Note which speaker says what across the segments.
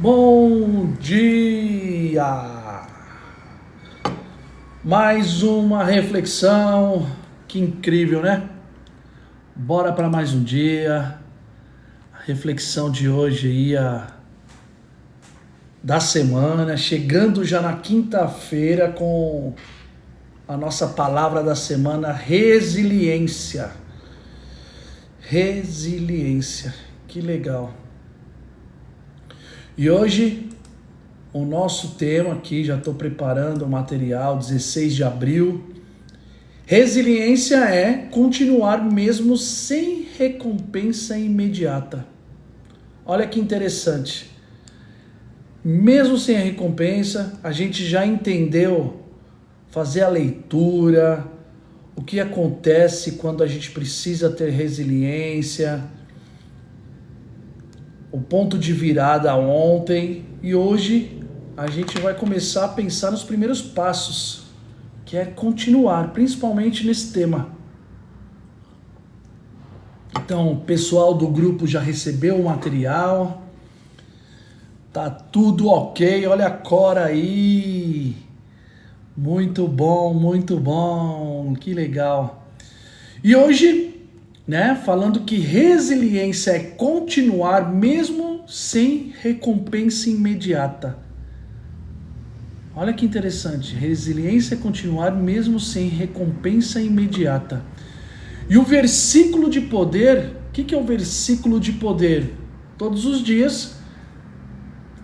Speaker 1: Bom dia! Mais uma reflexão, que incrível, né? Bora para mais um dia. A reflexão de hoje aí, da semana, chegando já na quinta-feira com a nossa palavra da semana, resiliência. Resiliência, que legal. E hoje, o nosso tema aqui, já estou preparando o material, 16 de abril. Resiliência é continuar mesmo sem recompensa imediata. Olha que interessante. Mesmo sem a recompensa, a gente já entendeu fazer a leitura, o que acontece quando a gente precisa ter resiliência, o ponto de virada ontem, e hoje a gente vai começar a pensar nos primeiros passos, que é continuar, principalmente nesse tema. Então, o pessoal do grupo já recebeu o material, tá tudo ok, olha a Cora aí, muito bom, que legal. E hoje, falando que resiliência é continuar mesmo sem recompensa imediata. Olha que interessante, resiliência é continuar mesmo sem recompensa imediata. E o versículo de poder, o que é o versículo de poder? Todos os dias,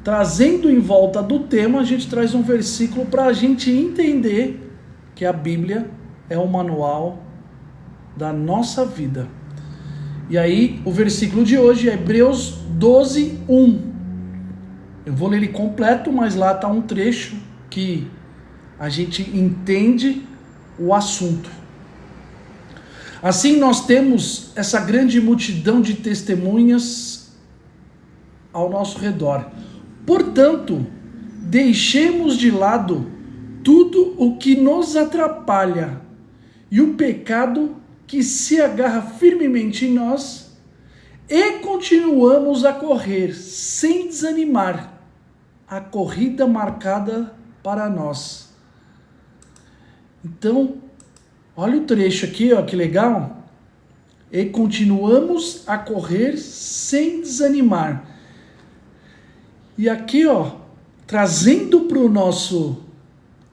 Speaker 1: trazendo em volta do tema, a gente traz um versículo para a gente entender que a Bíblia é o manual da nossa vida. E aí, o versículo de hoje é Hebreus 12, 1. Eu vou ler ele completo, mas lá está um trecho que a gente entende o assunto. Assim, nós temos essa grande multidão de testemunhas ao nosso redor. Portanto, deixemos de lado tudo o que nos atrapalha e o pecado que se agarra firmemente em nós e continuamos a correr sem desanimar a corrida marcada para nós. Então, olha o trecho aqui, que legal. E continuamos a correr sem desanimar. E aqui, trazendo para o nosso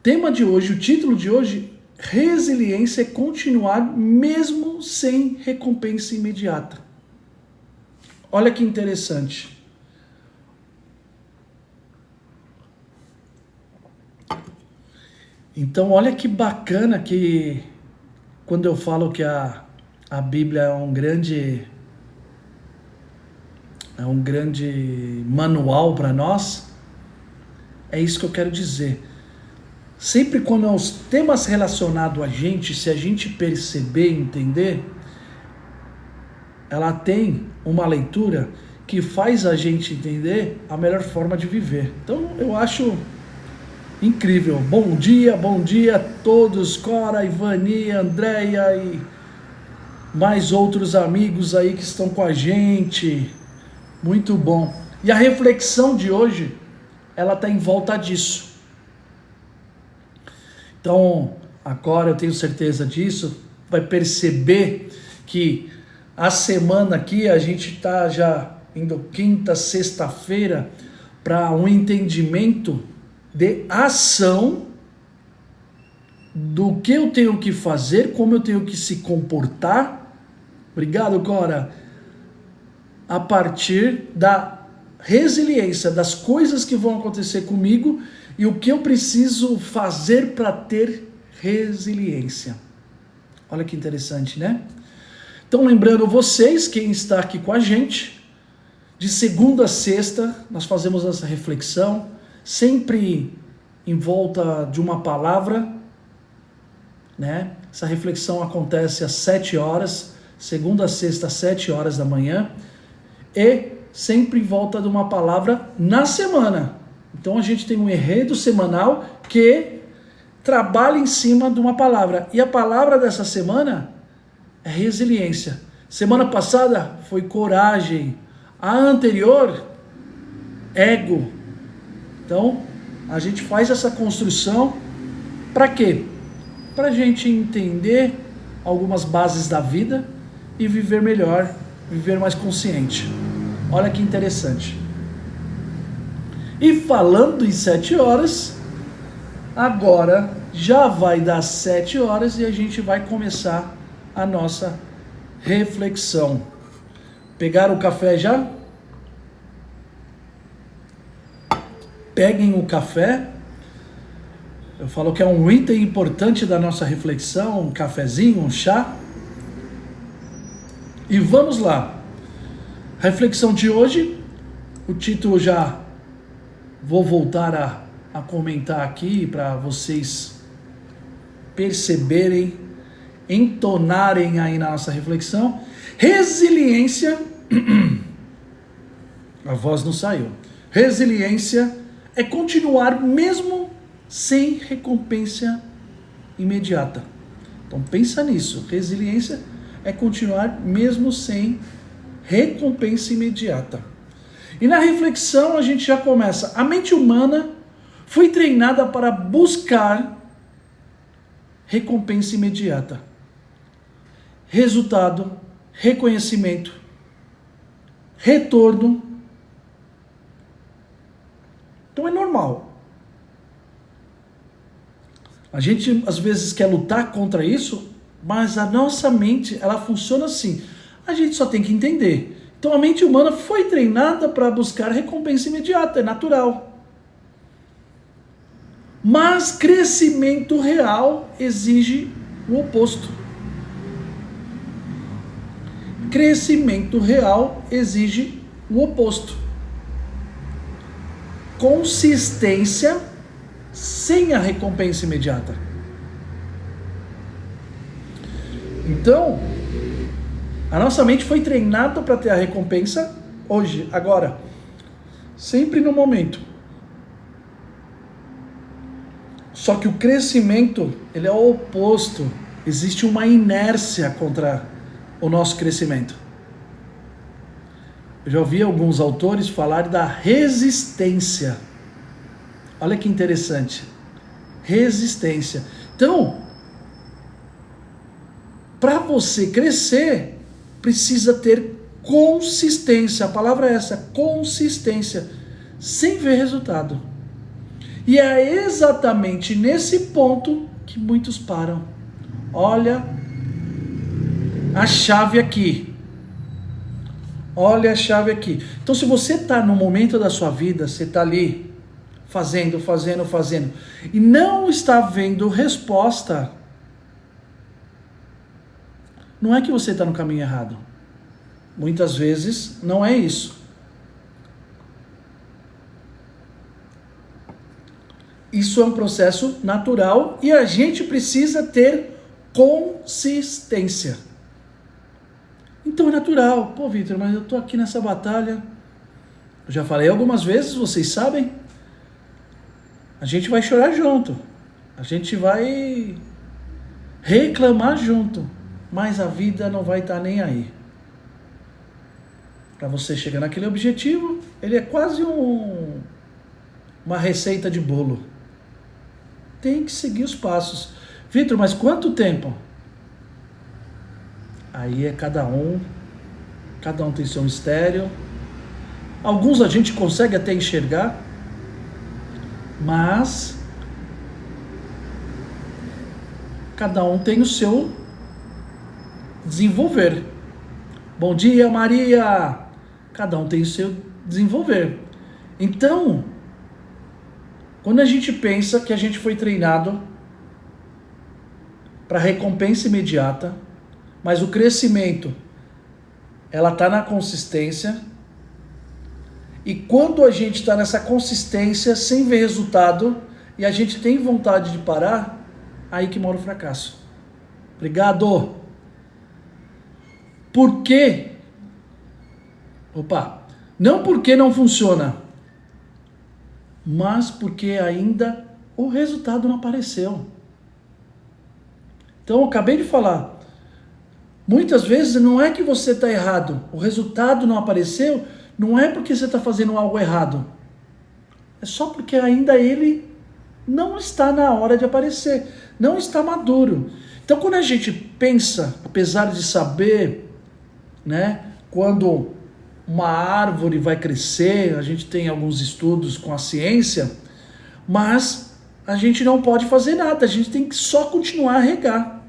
Speaker 1: tema de hoje, o título de hoje, resiliência é continuar mesmo sem recompensa imediata. Olha que interessante. Então, olha que bacana que quando eu falo que a Bíblia é um grande manual para nós, é isso que eu quero dizer. Sempre quando os temas relacionados a gente, se a gente perceber e entender, ela tem uma leitura que faz a gente entender a melhor forma de viver. Então eu acho incrível. Bom dia a todos, Cora, Ivani, Andréia e mais outros amigos aí que estão com a gente. Muito bom. E a reflexão de hoje, ela está em volta disso. Então, agora eu tenho certeza disso, vai perceber que a semana aqui, a gente está já indo quinta, sexta-feira, para um entendimento de ação do que eu tenho que fazer, como eu tenho que se comportar. Obrigado, Cora. A partir da resiliência, das coisas que vão acontecer comigo e o que eu preciso fazer para ter resiliência. Olha que interessante, né? Então, lembrando vocês, quem está aqui com a gente, de segunda a sexta, nós fazemos essa reflexão, sempre em volta de uma palavra, Essa reflexão acontece às 7 horas, segunda a sexta, às 7 horas da manhã, e sempre em volta de uma palavra na semana. Então a gente tem um enredo semanal que trabalha em cima de uma palavra. E a palavra dessa semana é resiliência. Semana passada foi coragem. A anterior, ego. Então, a gente faz essa construção para quê? Para a gente entender algumas bases da vida e viver melhor, viver mais consciente. Olha que interessante. E falando em 7 horas, agora já vai dar 7 horas e a gente vai começar a nossa reflexão. Pegaram o café já? Peguem o café. Eu falo que é um item importante da nossa reflexão, um cafezinho, um chá. E vamos lá. Reflexão de hoje, o título já vou voltar a comentar aqui para vocês perceberem, entonarem aí na nossa reflexão. Resiliência, a voz não saiu. Resiliência é continuar mesmo sem recompensa imediata. Então pensa nisso. Resiliência é continuar mesmo sem recompensa imediata. E na reflexão a gente já começa. A mente humana foi treinada para buscar recompensa imediata. Resultado, reconhecimento, retorno. Então é normal. A gente às vezes quer lutar contra isso, mas a nossa mente, ela funciona assim. A gente só tem que entender. Então a mente humana foi treinada para buscar recompensa imediata, é natural. Mas crescimento real exige o oposto. Crescimento real exige o oposto. Consistência sem a recompensa imediata. Então, a nossa mente foi treinada para ter a recompensa hoje, agora, sempre no momento. Só que o crescimento, ele é o oposto. Existe uma inércia contra o nosso crescimento. Eu já ouvi alguns autores falarem da resistência. Olha que interessante. Resistência. Então, para você crescer, precisa ter consistência. A palavra é essa, consistência, sem ver resultado. E é exatamente nesse ponto que muitos param. Olha a chave aqui. Olha a chave aqui. Então, se você está no momento da sua vida, você está ali fazendo, e não está vendo resposta, não é que você está no caminho errado. Muitas vezes não é isso. Isso é um processo natural e a gente precisa ter consistência. Então é natural. Pô, Vitor, mas eu estou aqui nessa batalha. Eu já falei algumas vezes, vocês sabem. A gente vai chorar junto. A gente vai reclamar junto. Mas a vida não vai estar nem aí. Para você chegar naquele objetivo, ele é quase uma receita de bolo. Tem que seguir os passos. Vitor, mas quanto tempo? Aí é cada um tem seu mistério. Alguns a gente consegue até enxergar, mas cada um tem o seu desenvolver. Bom dia, Maria! Cada um tem o seu desenvolver. Então, quando a gente pensa que a gente foi treinado para recompensa imediata, mas o crescimento, ela está na consistência, e quando a gente está nessa consistência, sem ver resultado, e a gente tem vontade de parar, aí que mora o fracasso. Obrigado! Por quê? Não porque não funciona, mas porque ainda o resultado não apareceu. Então, eu acabei de falar, muitas vezes não é que você está errado, o resultado não apareceu, não é porque você está fazendo algo errado. É só porque ainda ele não está na hora de aparecer, não está maduro. Então quando a gente pensa, apesar de saber, né, quando uma árvore vai crescer, a gente tem alguns estudos com a ciência, mas a gente não pode fazer nada, a gente tem que só continuar a regar.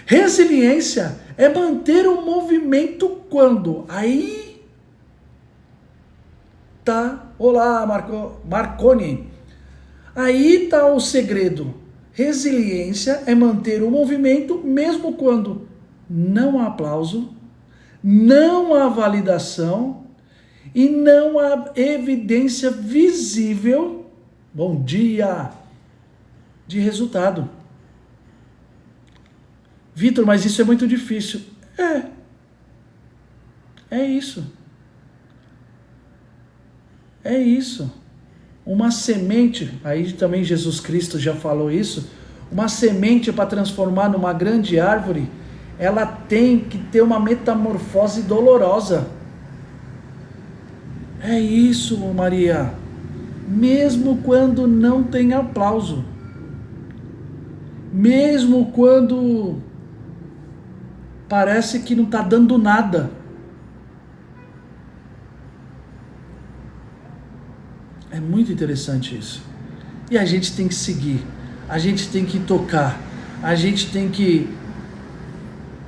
Speaker 1: Resiliência é manter o movimento quando? Aí tá, olá Marconi, aí tá o segredo. Resiliência é manter o movimento mesmo quando não há aplauso, não há validação e não há evidência visível, bom dia, de resultado. Vitor, mas isso é muito difícil. É isso. É isso. Uma semente, aí também Jesus Cristo já falou isso, uma semente para transformar numa grande árvore, ela tem que ter uma metamorfose dolorosa. É isso, Maria. Mesmo quando não tem aplauso. Mesmo quando parece que não está dando nada. É muito interessante isso. E a gente tem que seguir. A gente tem que tocar. A gente tem que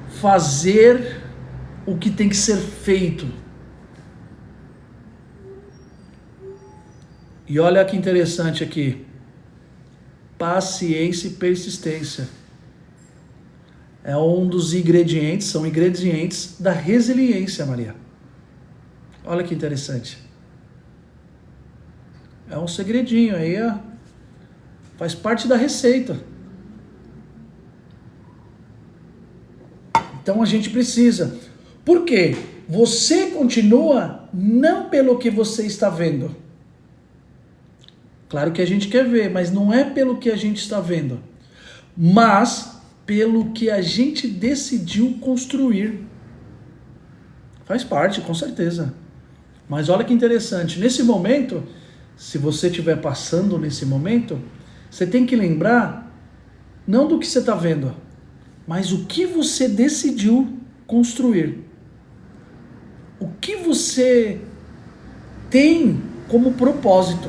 Speaker 1: fazer o que tem que ser feito. E olha que interessante aqui. Paciência e persistência. É um dos ingredientes, são ingredientes da resiliência, Maria. Olha que interessante. É um segredinho aí, ó. Faz parte da receita. Então a gente precisa. Por quê? Você continua não pelo que você está vendo. Claro que a gente quer ver, mas não é pelo que a gente está vendo. Mas pelo que a gente decidiu construir. Faz parte, com certeza. Mas olha que interessante. Nesse momento, se você estiver passando nesse momento, você tem que lembrar, não do que você está vendo, mas o que você decidiu construir. O que você tem como propósito.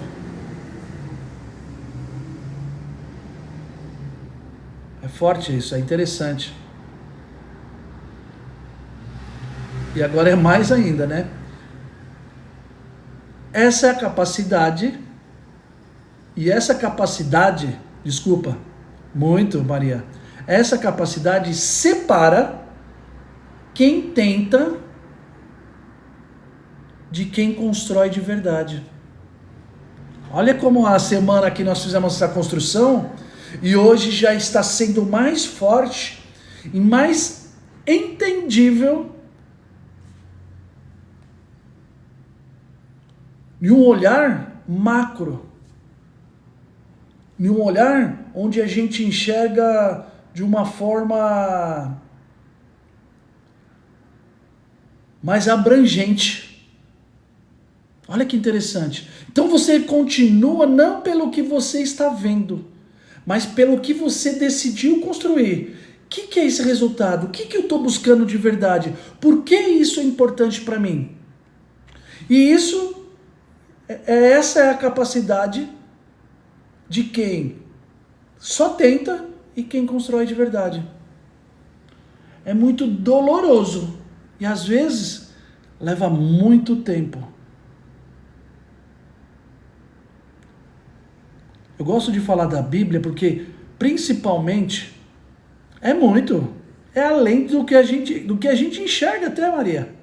Speaker 1: É forte isso, é interessante. E agora é mais ainda, né? Essa é a capacidade, e essa capacidade, desculpa, muito, Maria, essa capacidade separa quem tenta de quem constrói de verdade. Olha como a semana que nós fizemos essa construção, e hoje já está sendo mais forte e mais entendível em um olhar macro, em um olhar onde a gente enxerga de uma forma mais abrangente. Olha que interessante. Então você continua não pelo que você está vendo, mas pelo que você decidiu construir. O que é esse resultado? O que eu estou buscando de verdade? Por que isso é importante para mim? E isso, essa é a capacidade de quem só tenta e quem constrói de verdade. É muito doloroso e às vezes leva muito tempo. Eu gosto de falar da Bíblia porque, principalmente, é além do que a gente enxerga até, Maria.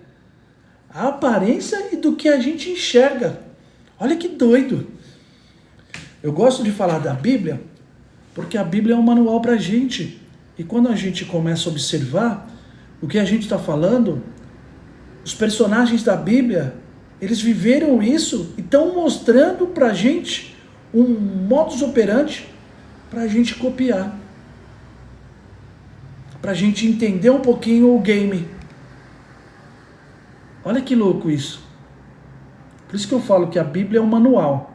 Speaker 1: A aparência e do que a gente enxerga. Olha que doido. Eu gosto de falar da Bíblia porque a Bíblia é um manual para a gente. E quando a gente começa a observar o que a gente está falando, os personagens da Bíblia, eles viveram isso e estão mostrando para a gente um modus operandi para a gente copiar. Para a gente entender um pouquinho o game. Olha que louco isso. Por isso que eu falo que a Bíblia é um manual.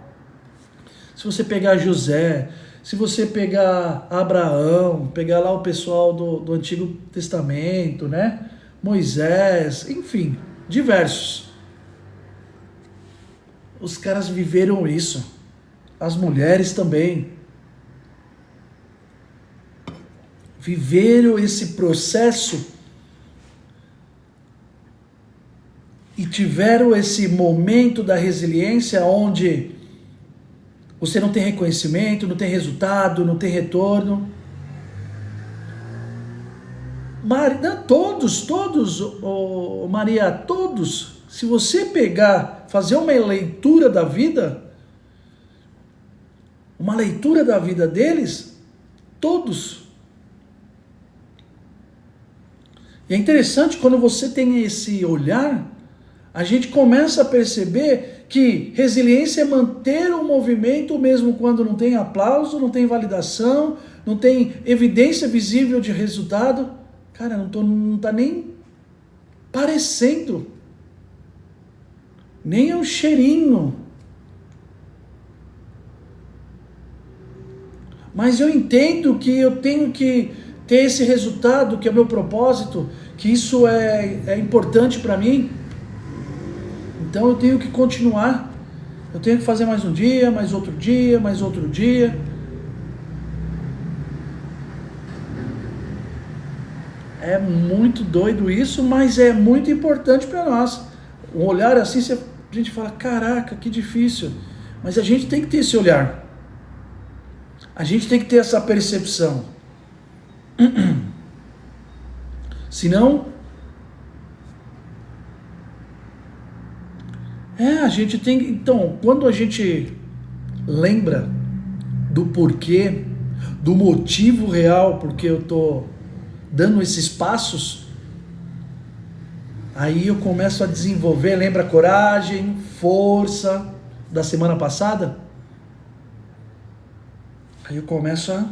Speaker 1: Se você pegar José, se você pegar Abraão, pegar lá o pessoal do Antigo Testamento, né? Moisés, enfim, diversos. Os caras viveram isso. As mulheres também. Viveram esse processo e tiveram esse momento da resiliência onde você não tem reconhecimento, não tem resultado, não tem retorno. Todos, Maria, todos. Se você pegar, fazer uma leitura da vida deles, todos. E é interessante quando você tem esse olhar, a gente começa a perceber que resiliência é manter o movimento mesmo quando não tem aplauso, não tem validação, não tem evidência visível de resultado. Cara, não tá nem parecendo. Nem é um cheirinho. Mas eu entendo que eu tenho que ter esse resultado, que é o meu propósito, que isso é importante para mim. Então eu tenho que continuar. Eu tenho que fazer mais um dia, mais outro dia, mais outro dia. É muito doido isso, mas é muito importante para nós. Um olhar assim, a gente fala, caraca, que difícil. Mas a gente tem que ter esse olhar. A gente tem que ter essa percepção. Senão, a gente tem... Então, quando a gente lembra do porquê, do motivo real porque eu tô dando esses passos, aí eu começo a desenvolver, lembra coragem, força da semana passada? Aí eu começo a...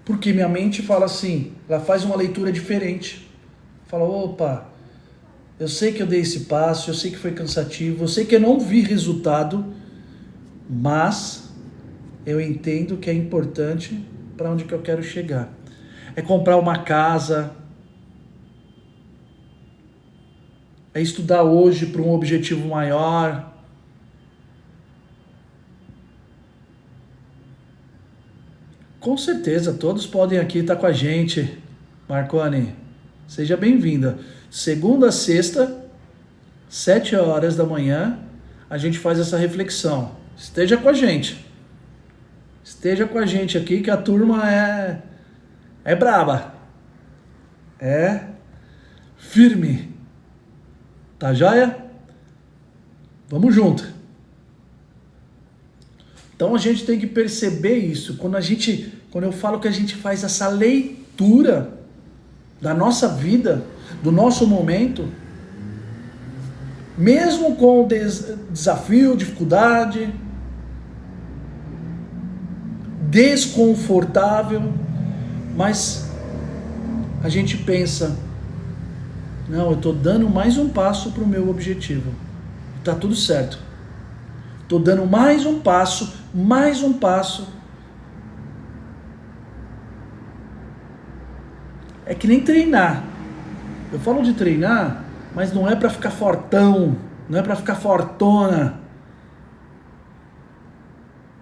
Speaker 1: Porque minha mente fala assim, ela faz uma leitura diferente. Fala, opa, eu sei que eu dei esse passo, eu sei que foi cansativo, eu sei que eu não vi resultado, mas eu entendo que é importante para onde que eu quero chegar. É comprar uma casa, é estudar hoje para um objetivo maior. Com certeza, todos podem aqui estar com a gente. Marconi, seja bem-vinda. Segunda a sexta, 7 horas da manhã, a gente faz essa reflexão. Esteja com a gente. Esteja com a gente aqui que a turma é braba. É firme. Tá joia? Vamos junto. Então a gente tem que perceber isso. Quando eu falo que a gente faz essa leitura da nossa vida, do nosso momento, mesmo com desafio, dificuldade, desconfortável, mas a gente pensa, não, eu estou dando mais um passo para o meu objetivo. Está tudo certo. Estou dando mais um passo. É que nem treinar. Eu falo de treinar, mas não é para ficar fortão, não é para ficar fortona.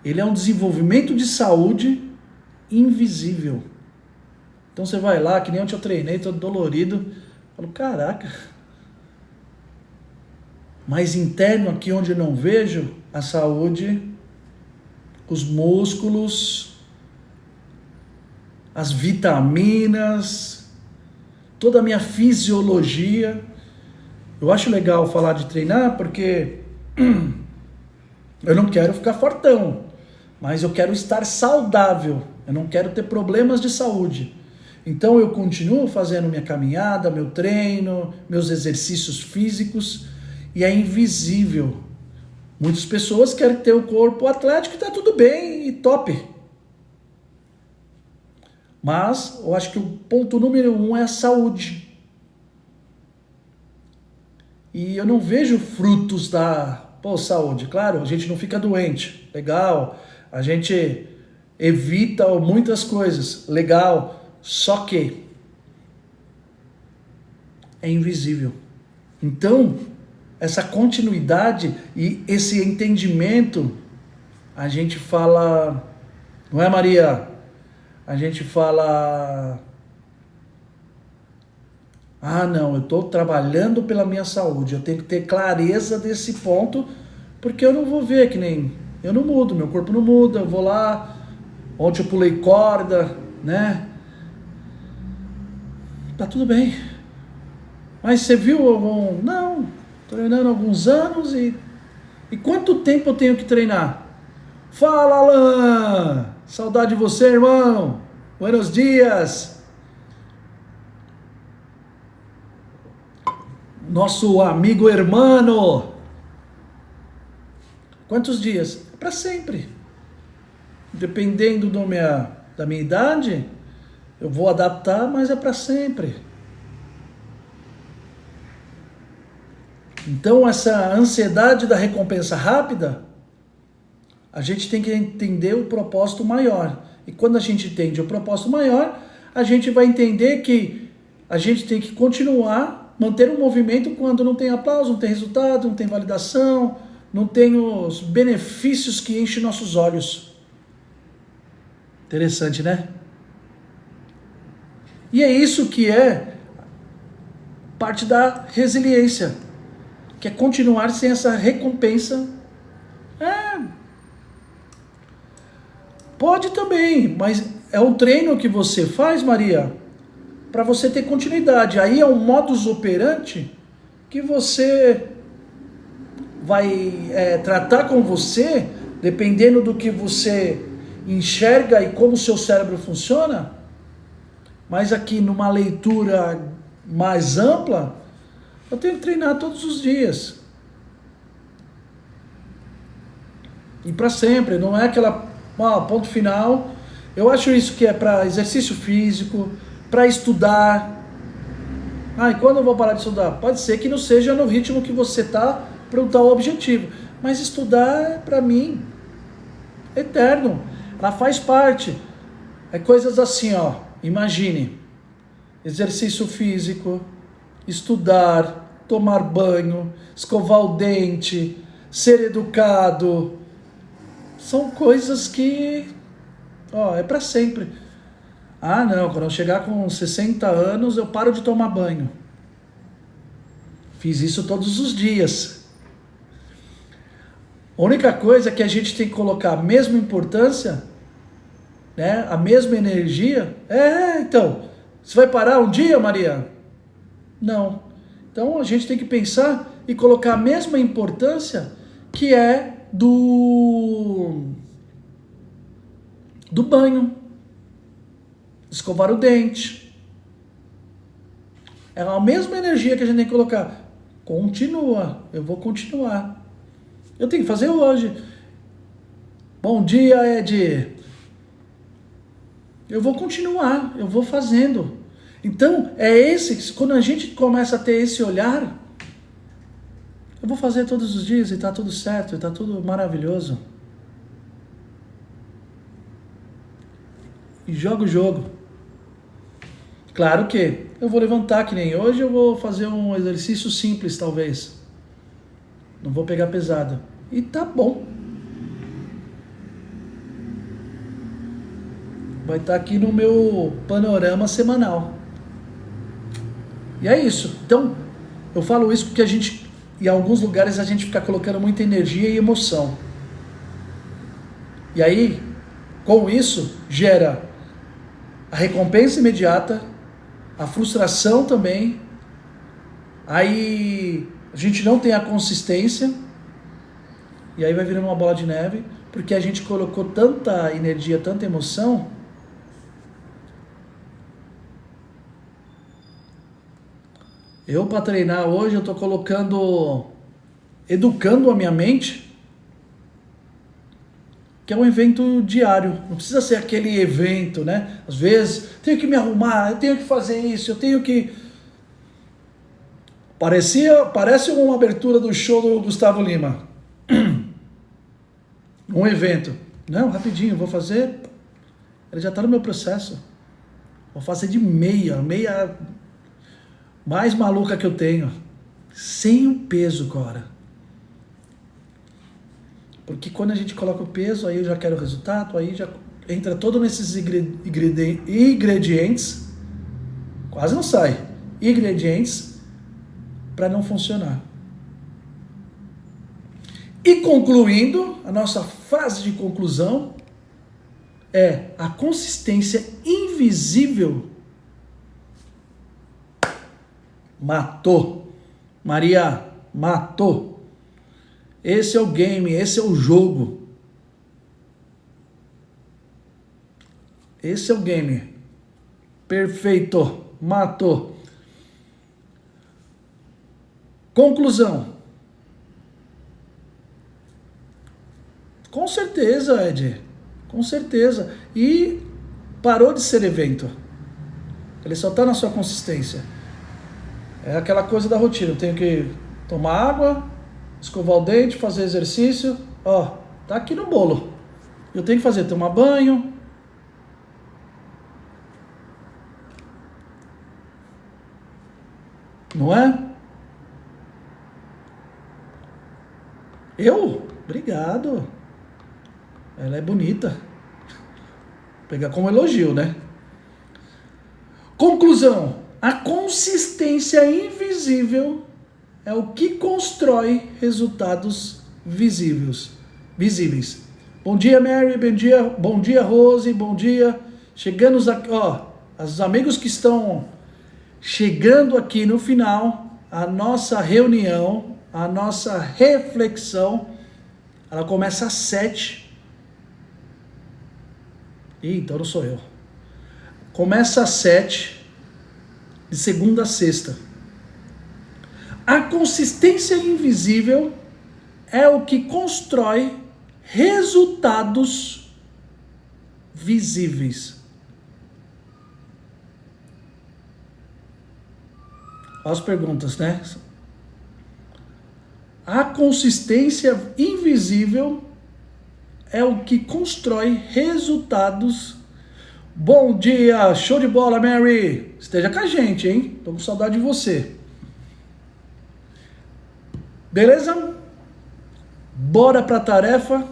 Speaker 1: Ele é um desenvolvimento de saúde invisível. Então você vai lá, que nem ontem eu treinei, todo dolorido. Falo, caraca. Mas interno aqui onde eu não vejo, a saúde, os músculos, as vitaminas, toda a minha fisiologia. Eu acho legal falar de treinar porque eu não quero ficar fortão, mas eu quero estar saudável, eu não quero ter problemas de saúde. Então eu continuo fazendo minha caminhada, meu treino, meus exercícios físicos, e é invisível. Muitas pessoas querem ter o corpo atlético e está tudo bem e top. Mas eu acho que o ponto número 1 é a saúde. E eu não vejo frutos da Pô, saúde, claro, a gente não fica doente, legal. A gente evita muitas coisas, legal. Só que é invisível. Então, essa continuidade e esse entendimento, a gente fala, não é, Maria? A gente fala, ah, não, eu estou trabalhando pela minha saúde, eu tenho que ter clareza desse ponto, porque eu não vou ver que nem, eu não mudo, meu corpo não muda, eu vou lá, ontem eu pulei corda, né? Tá tudo bem. Mas você viu algum... Não, tô treinando há alguns anos e quanto tempo eu tenho que treinar? Fala, Alan! Saudade de você, irmão! Buenos dias! Nosso amigo hermano! Quantos dias? Para sempre. Dependendo da minha idade, eu vou adaptar, mas é para sempre. Então, essa ansiedade da recompensa rápida, a gente tem que entender o propósito maior. E quando a gente entende o propósito maior, a gente vai entender que a gente tem que continuar, manter um movimento quando não tem aplauso, não tem resultado, não tem validação, não tem os benefícios que enchem nossos olhos. Interessante, né? E é isso que é parte da resiliência, que é continuar sem essa recompensa. Pode também, mas é um treino que você faz, Maria, para você ter continuidade. Aí é um modus operandi que você vai tratar com você, dependendo do que você enxerga e como o seu cérebro funciona. Mas aqui numa leitura mais ampla, eu tenho que treinar todos os dias. E para sempre, não é aquela ponto final. Eu acho isso que é para exercício físico, para estudar. E quando eu vou parar de estudar? Pode ser que não seja no ritmo que você está para um tal objetivo. Mas estudar, para mim, é eterno. Ela faz parte. É coisas assim, ó. Imagine. Exercício físico, estudar, tomar banho, escovar o dente, ser educado. São coisas que, é para sempre. Não, quando eu chegar com 60 anos, eu paro de tomar banho. Fiz isso todos os dias. A única coisa é que a gente tem que colocar a mesma importância, né? A mesma energia. Então, você vai parar um dia, Maria? Não. Então a gente tem que pensar e colocar a mesma importância que é do banho, escovar o dente. É a mesma energia que a gente tem que colocar. Continua, eu vou continuar. Eu tenho que fazer hoje. Bom dia, Ed. Eu vou continuar, eu vou fazendo. Então, quando a gente começa a ter esse olhar, eu vou fazer todos os dias e está tudo certo, e está tudo maravilhoso. E joga o jogo. Claro que eu vou levantar, que nem hoje, eu vou fazer um exercício simples, talvez. Não vou pegar pesado. E tá bom. Vai estar aqui no meu panorama semanal. E é isso. Então, eu falo isso porque em alguns lugares a gente fica colocando muita energia e emoção. E aí, com isso, gera a recompensa imediata, a frustração também. Aí a gente não tem a consistência. E aí vai virando uma bola de neve, porque a gente colocou tanta energia, tanta emoção. Eu, para treinar hoje, eu estou educando a minha mente, que é um evento diário. Não precisa ser aquele evento, né? Às vezes, tenho que me arrumar, eu tenho que fazer isso, eu tenho que... Parece uma abertura do show do Gustavo Lima. Um evento. Não, rapidinho, vou fazer. Ele já está no meu processo. Vou fazer de meia mais maluca que eu tenho. Sem o peso, Cora. Porque quando a gente coloca o peso, aí eu já quero o resultado, aí já entra todo nesses ingredientes. Quase não sai. Ingredientes para não funcionar. E concluindo, a nossa frase de conclusão é: a consistência invisível matou. Maria, matou. Esse é o game, esse é o jogo. Esse é o game. Perfeito, matou. Conclusão. Com certeza, Ed. Com certeza. E parou de ser evento. Ele só está na sua consistência. É aquela coisa da rotina. Eu tenho que tomar água, escovar o dente, fazer exercício. Ó, tá aqui no bolo. Eu tenho que fazer, tomar banho. Não é? Eu? Obrigado. Ela é bonita. Vou pegar como elogio, né? Conclusão. A consistência invisível é o que constrói resultados visíveis. Bom dia, Mary. Bom dia, Rose. Bom dia. Chegando aqui, ó, os amigos que estão chegando aqui no final, a nossa reunião, a nossa reflexão, ela começa às 7. Então não sou eu. Começa às 7, de segunda a sexta. A consistência invisível é o que constrói resultados visíveis. Olha as perguntas, né? A consistência invisível é o que constrói resultados. Bom dia, show de bola, Mary. Esteja com a gente, hein? Tô com saudade de você. Beleza? Bora pra tarefa.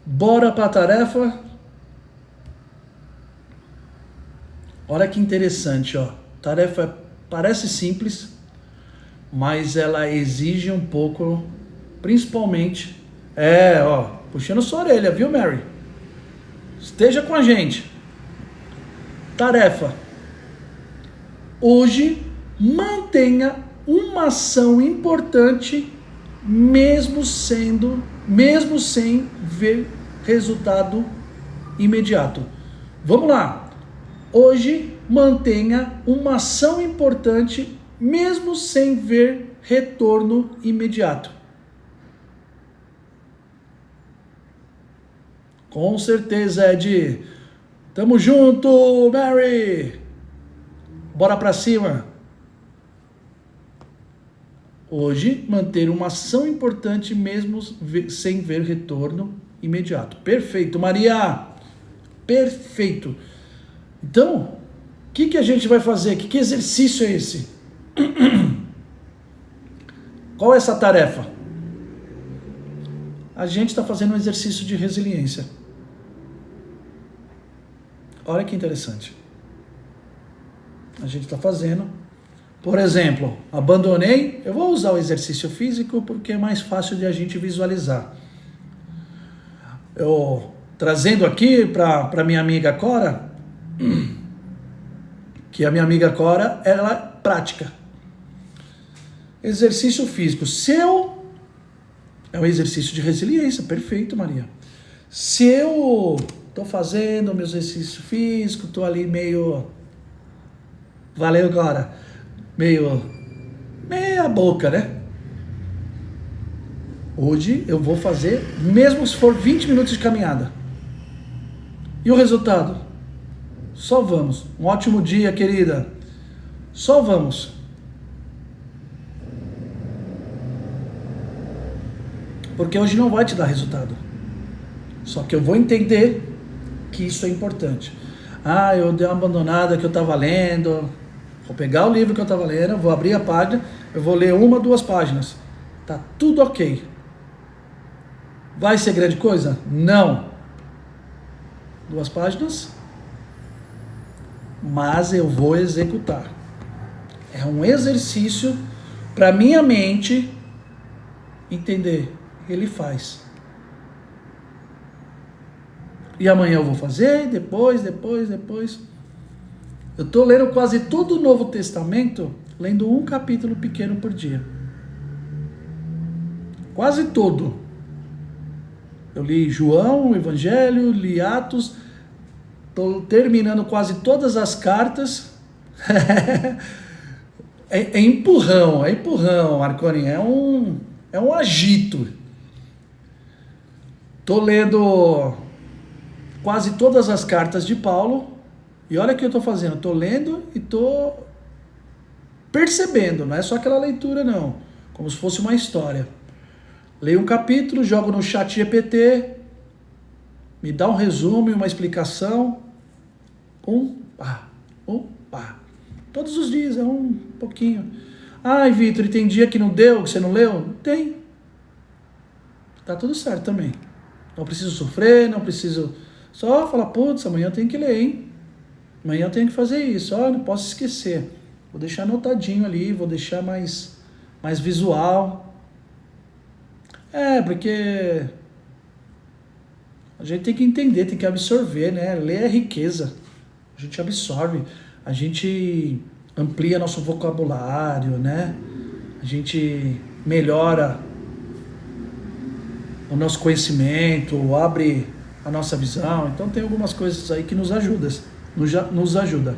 Speaker 1: Bora pra tarefa. Olha que interessante, ó. Tarefa parece simples, mas ela exige um pouco, principalmente, puxando sua orelha, viu, Mary? Esteja com a gente. Tarefa. Hoje, mantenha uma ação importante, mesmo sem ver resultado imediato. Vamos lá. Hoje, mantenha uma ação importante, mesmo sem ver retorno imediato. Com certeza, Ed. Tamo junto, Mary. Bora pra cima. Hoje, manter uma ação importante mesmo sem ver retorno imediato. Perfeito, Maria. Perfeito. Então, o que a gente vai fazer? Que exercício é esse? Qual é essa tarefa? A gente está fazendo um exercício de resiliência. Olha que interessante. A gente está fazendo. Por exemplo, abandonei. Eu vou usar o exercício físico porque é mais fácil de a gente visualizar. Eu trazendo aqui para minha amiga Cora, que a minha amiga Cora, ela é prática. Exercício físico. É um exercício de resiliência. Perfeito, Maria. Se eu tô fazendo meu exercício físico, tô ali meio... Valeu, Cora. Meia boca, né? Hoje eu vou fazer, mesmo se for 20 minutos de caminhada. E o resultado? Só vamos. Um ótimo dia, querida. Só vamos. Porque hoje não vai te dar resultado. Só que eu vou entender que isso é importante. Ah, eu dei uma abandonada que eu estava lendo. Vou pegar o livro que eu estava lendo, vou abrir a página, eu vou ler 1, 2 páginas. Tá tudo ok. Vai ser grande coisa? Não. 2 páginas. Mas eu vou executar. É um exercício para minha mente entender. Ele faz. E amanhã eu vou fazer, depois. Eu estou lendo quase todo o Novo Testamento, lendo um capítulo pequeno por dia. Quase todo. Eu li João, o Evangelho, li Atos, estou terminando quase todas as cartas. é empurrão, Marconi, é um agito. Estou lendo quase todas as cartas de Paulo, e olha o que eu estou fazendo, estou lendo e estou percebendo, não é só aquela leitura não, como se fosse uma história. Leio um capítulo, jogo no chat GPT, me dá um resumo e uma explicação, todos os dias, é um pouquinho. Ai, Vitor, e tem dia que não deu, que você não leu? Tem. Tá tudo certo também. Não preciso sofrer, não preciso... Só falar, putz, amanhã eu tenho que ler, hein? Amanhã eu tenho que fazer isso, não posso esquecer. Vou deixar anotadinho ali, vou deixar mais visual. Porque a gente tem que entender, tem que absorver, né? Ler é riqueza. A gente absorve, a gente amplia nosso vocabulário, né? A gente melhora o nosso conhecimento, abre a nossa visão. Então tem algumas coisas aí que nos ajuda.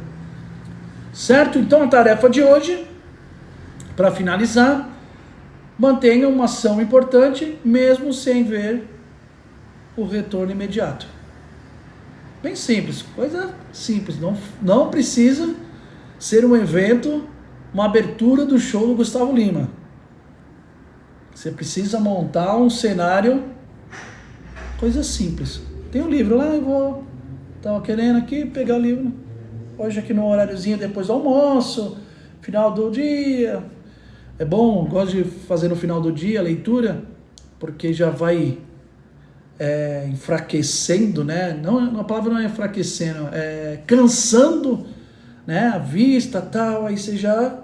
Speaker 1: Certo? Então a tarefa de hoje, para finalizar, mantenha uma ação importante, mesmo sem ver o retorno imediato. Bem simples, coisa simples. Não precisa ser um evento, uma abertura do show do Gustavo Lima. Você precisa montar um cenário, coisa simples. Tem um livro lá, estava querendo aqui pegar o livro, hoje aqui no horáriozinho depois do almoço, final do dia. É bom, gosto de fazer no final do dia a leitura, porque já vai enfraquecendo, né? Não, a palavra não é enfraquecendo, é cansando, né? A vista, tal, aí você já...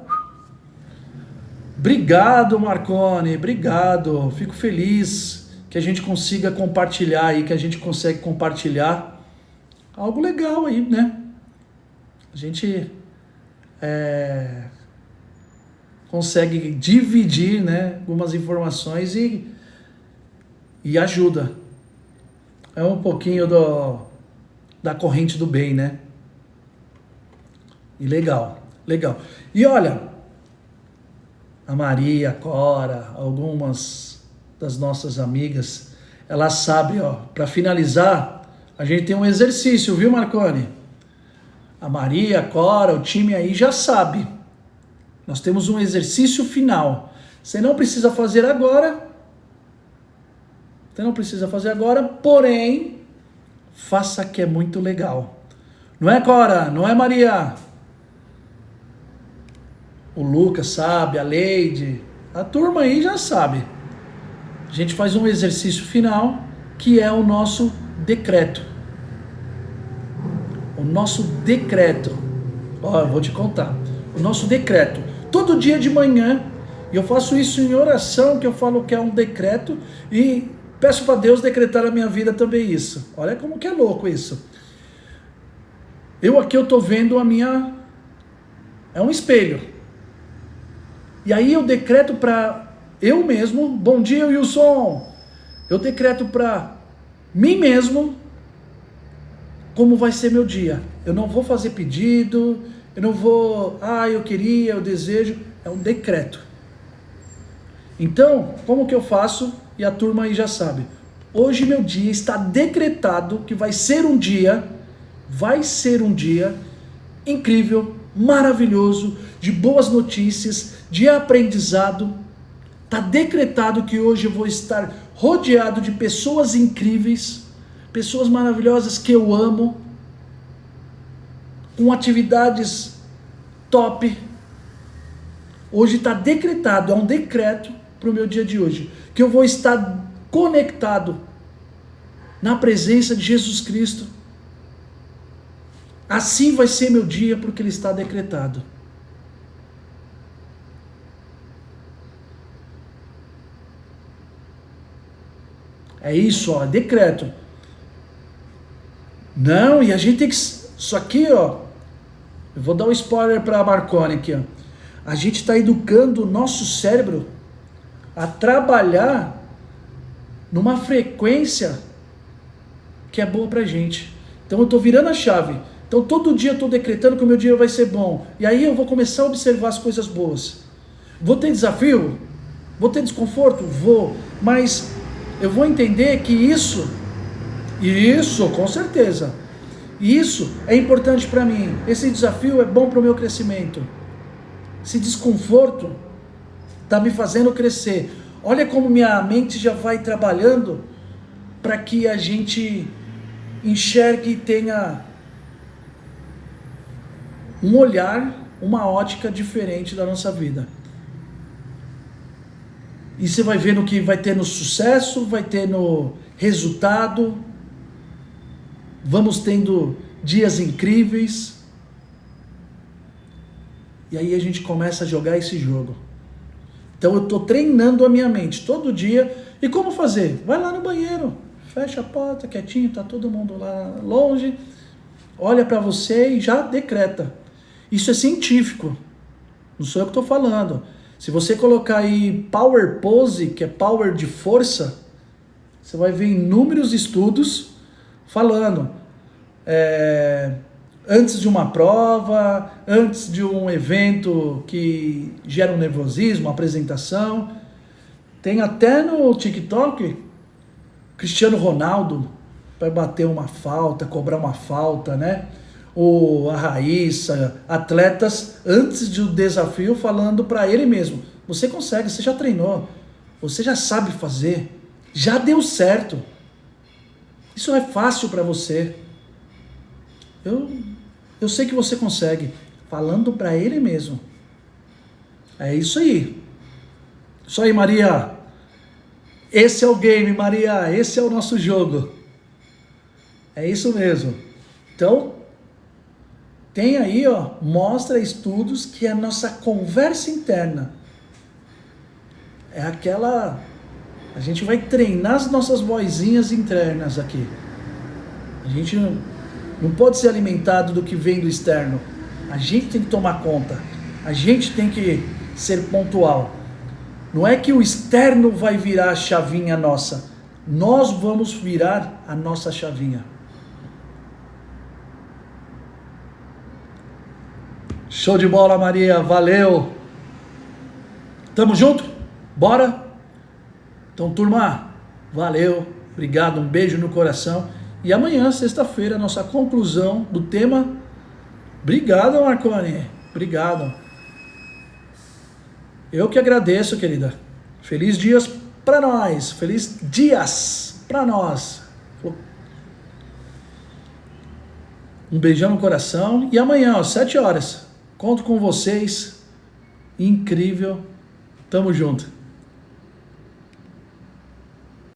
Speaker 1: Obrigado, Marconi, obrigado. Fico feliz que a gente consiga compartilhar aí, que a gente consegue compartilhar algo legal aí, né? A gente consegue dividir, né, algumas informações e ajuda. É um pouquinho da corrente do bem, né? E legal. E olha, a Maria, a Cora, algumas das nossas amigas, elas sabem, para finalizar, a gente tem um exercício, viu, Marconi? A Maria, a Cora, o time aí já sabe. Nós temos um exercício final. Você não precisa fazer agora. Porém, faça que é muito legal. Não é, Cora? Não é, Maria? O Lucas sabe, a Leide, a turma aí já sabe. A gente faz um exercício final, que é o nosso decreto. O nosso decreto. Eu vou te contar. O nosso decreto. Todo dia de manhã, e eu faço isso em oração, que eu falo que é um decreto, e peço para Deus decretar na minha vida também isso. Olha como que é louco isso. Eu estou vendo é um espelho. E aí eu decreto para eu mesmo, bom dia, Wilson. Eu decreto para mim mesmo como vai ser meu dia. Eu não vou fazer pedido, eu não vou, eu queria, eu desejo, é um decreto. Então, como que eu faço? E a turma aí já sabe. Hoje meu dia está decretado que vai ser um dia incrível, maravilhoso, de boas notícias, de aprendizado. Está decretado que hoje eu vou estar rodeado de pessoas incríveis, pessoas maravilhosas que eu amo, com atividades top. Hoje está decretado, é um decreto para o meu dia de hoje, que eu vou estar conectado na presença de Jesus Cristo. Assim vai ser meu dia, porque ele está decretado. É isso, ó, decreto. Não, e a gente tem que... Isso aqui, ó, eu vou dar um spoiler para a Marconi aqui, ó. A gente está educando o nosso cérebro a trabalhar numa frequência que é boa pra gente. Então eu estou virando a chave. Então todo dia eu estou decretando que o meu dia vai ser bom. E aí eu vou começar a observar as coisas boas. Vou ter desafio? Vou ter desconforto? Vou. Mas eu vou entender que isso, com certeza, isso é importante para mim. Esse desafio é bom para o meu crescimento. Esse desconforto está me fazendo crescer. Olha como minha mente já vai trabalhando para que a gente enxergue e tenha um olhar, uma ótica diferente da nossa vida. E você vai ver no que vai ter no sucesso, vai ter no resultado. Vamos tendo dias incríveis. E aí a gente começa a jogar esse jogo. Então eu estou treinando a minha mente todo dia. E como fazer? Vai lá no banheiro, fecha a porta, quietinho, tá todo mundo lá longe. Olha para você e já decreta. Isso é científico. Não sou eu que estou falando. Se você colocar aí Power Pose, que é power de força, você vai ver inúmeros estudos falando antes de uma prova, antes de um evento que gera um nervosismo, uma apresentação. Tem até no TikTok, Cristiano Ronaldo vai bater uma falta, cobrar uma falta, né? Ou a Raíssa, atletas antes do desafio falando para ele mesmo: você consegue, você já treinou, você já sabe fazer, já deu certo, isso é fácil para você, eu sei que você consegue, falando para ele mesmo. É isso aí, Maria, esse é o game, Maria, esse é o nosso jogo, é isso mesmo. Então tem aí, ó, mostra estudos que a nossa conversa interna é aquela... A gente vai treinar as nossas vozinhas internas aqui. A gente não pode ser alimentado do que vem do externo. A gente tem que tomar conta. A gente tem que ser pontual. Não é que o externo vai virar a chavinha nossa. Nós vamos virar a nossa chavinha. Show de bola, Maria, valeu. Tamo junto? Bora? Então, turma, valeu, obrigado, um beijo no coração. E amanhã, sexta-feira, nossa conclusão do tema. Obrigado, Marconi, obrigado. Eu que agradeço, querida. Feliz dias para nós, feliz dias para nós. Um beijão no coração. E amanhã, às 7 horas, conto com vocês. Incrível. Tamo junto.